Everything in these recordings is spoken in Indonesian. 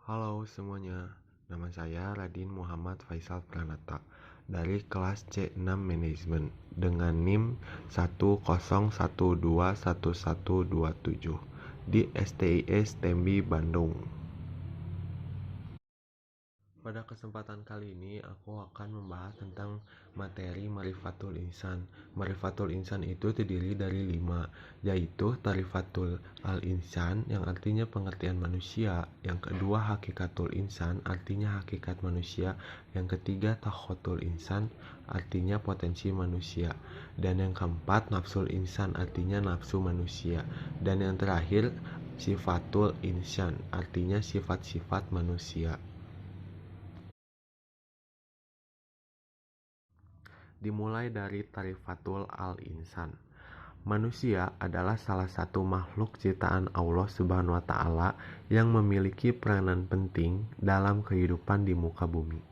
Halo semuanya, nama saya Radin Muhammad Faisal Pranata dari kelas C6 Manajemen dengan NIM 101211127 di STIS Tembi, Bandung. Pada kesempatan kali ini aku akan membahas tentang materi Ma'rifatul Insan. Ma'rifatul Insan itu terdiri dari 5, yaitu Ta'rifatul Al-Insan yang artinya pengertian manusia, yang kedua Hakikatul Insan artinya hakikat manusia, yang ketiga Takhotul Insan artinya potensi manusia, dan yang keempat Nafsul Insan artinya nafsu manusia, dan yang terakhir Sifatul Insan artinya sifat-sifat manusia. Dimulai dari Ta'rifatul Al-Insan. Manusia adalah salah satu makhluk ciptaan Allah Subhanahu wa taala yang memiliki peranan penting dalam kehidupan di muka bumi.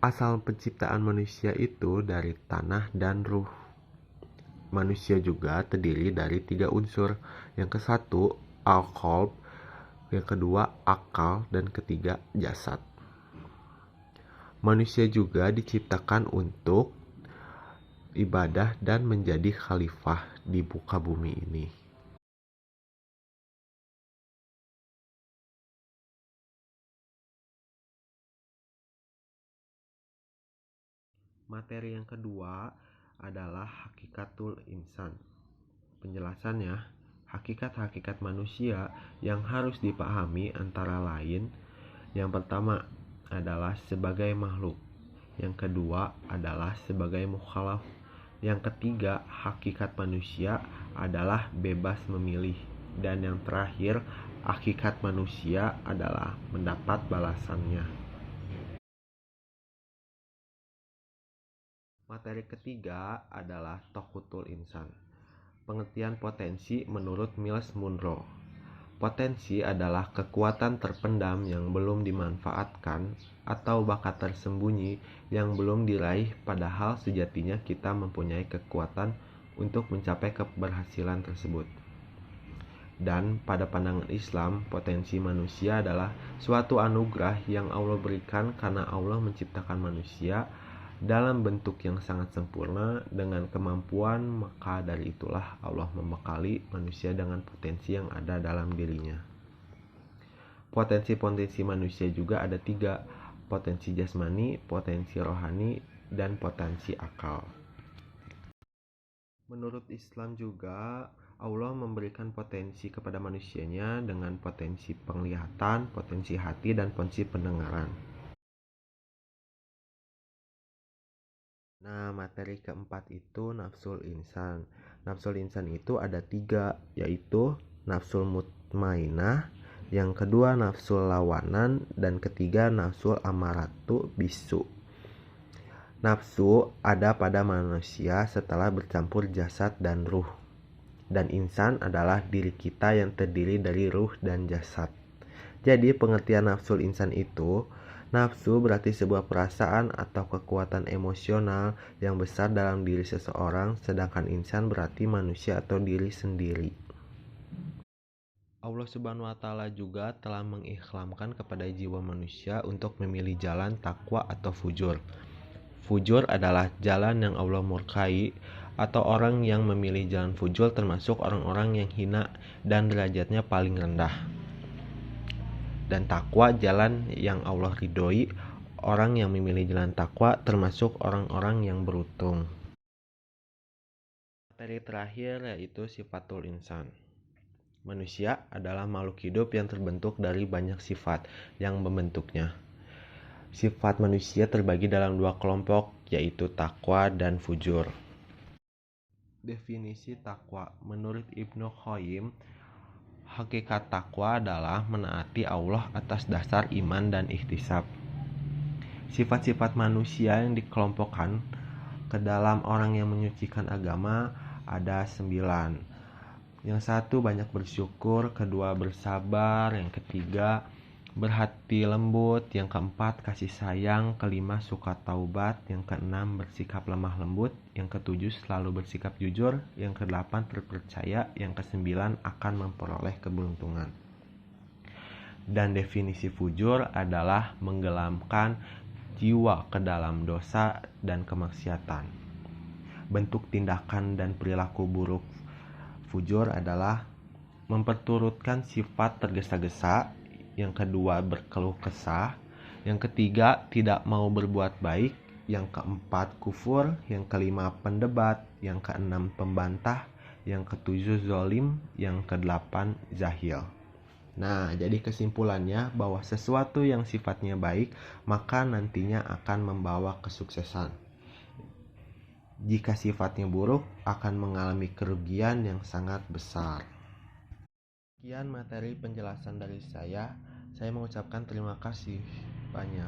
Asal penciptaan manusia itu dari tanah dan ruh. Manusia juga terdiri dari 3 unsur. Yang ke satu al-qalb, yang kedua akal, dan ketiga jasad. Manusia juga diciptakan untuk ibadah dan menjadi khalifah di muka bumi ini. Materi yang kedua adalah Hakikatul Insan. Penjelasannya, hakikat-hakikat manusia yang harus dipahami antara lain: yang pertama adalah sebagai makhluk, yang kedua adalah sebagai mukhalaf, yang ketiga hakikat manusia adalah bebas memilih, dan yang terakhir hakikat manusia adalah mendapat balasannya. Materi ketiga adalah Takhotul Insan. Pengertian potensi menurut Miles Munroe. Potensi adalah kekuatan terpendam yang belum dimanfaatkan atau bakat tersembunyi yang belum diraih, padahal sejatinya kita mempunyai kekuatan untuk mencapai keberhasilan tersebut. Dan pada pandangan Islam, potensi manusia adalah suatu anugerah yang Allah berikan karena Allah menciptakan manusia dalam bentuk yang sangat sempurna dengan kemampuan, maka dari itulah Allah membekali manusia dengan potensi yang ada dalam dirinya. Potensi-potensi manusia juga ada 3, potensi jasmani, potensi rohani, dan potensi akal. Menurut Islam juga, Allah memberikan potensi kepada manusianya dengan potensi penglihatan, potensi hati, dan potensi pendengaran. Nah, materi keempat itu Nafsul Insan. Nafsul Insan itu ada 3, yaitu Nafsul Mutmainah, yang kedua Nafsul Lawanan, dan ketiga Nafsul Amaratu Bisu. Nafsu ada pada manusia setelah bercampur jasad dan ruh. Dan insan adalah diri kita yang terdiri dari ruh dan jasad. Jadi pengertian nafsul insan itu, nafsu berarti sebuah perasaan atau kekuatan emosional yang besar dalam diri seseorang, sedangkan insan berarti manusia atau diri sendiri. Allah Subhanahu wa taala juga telah mengikhlamkan kepada jiwa manusia untuk memilih jalan takwa atau fujur. Fujur adalah jalan yang Allah murkai, atau orang yang memilih jalan fujur termasuk orang-orang yang hina dan derajatnya paling rendah. Dan takwa jalan yang Allah ridhoi, orang yang memilih jalan takwa termasuk orang-orang yang beruntung. Materi terakhir yaitu Sifatul Insan. Manusia adalah makhluk hidup yang terbentuk dari banyak sifat yang membentuknya. Sifat manusia terbagi dalam 2 kelompok, yaitu takwa dan fujur. Definisi takwa menurut Ibnu Qayyim, hakikat takwa adalah menaati Allah atas dasar iman dan ihtisab. Sifat-sifat manusia yang dikelompokkan ke dalam orang yang menyucikan agama ada 9. Yang satu banyak bersyukur, kedua bersabar, yang ketiga berhati lembut, yang keempat kasih sayang, kelima suka taubat, yang keenam bersikap lemah lembut, yang ketujuh selalu bersikap jujur, yang kedelapan terpercaya, yang kesembilan akan memperoleh keberuntungan. Dan definisi fujur adalah menggelamkan jiwa ke dalam dosa dan kemaksiatan. Bentuk tindakan dan perilaku buruk fujur adalah memperturutkan sifat tergesa-gesa, yang kedua berkeluh kesah, yang ketiga tidak mau berbuat baik, yang keempat kufur, yang kelima pendebat, yang keenam pembantah, yang ketujuh zolim, yang kedelapan jahil. Nah, jadi kesimpulannya bahwa sesuatu yang sifatnya baik maka nantinya akan membawa kesuksesan. Jika sifatnya buruk akan mengalami kerugian yang sangat besar. Sekian materi penjelasan dari saya. Saya mengucapkan terima kasih banyak.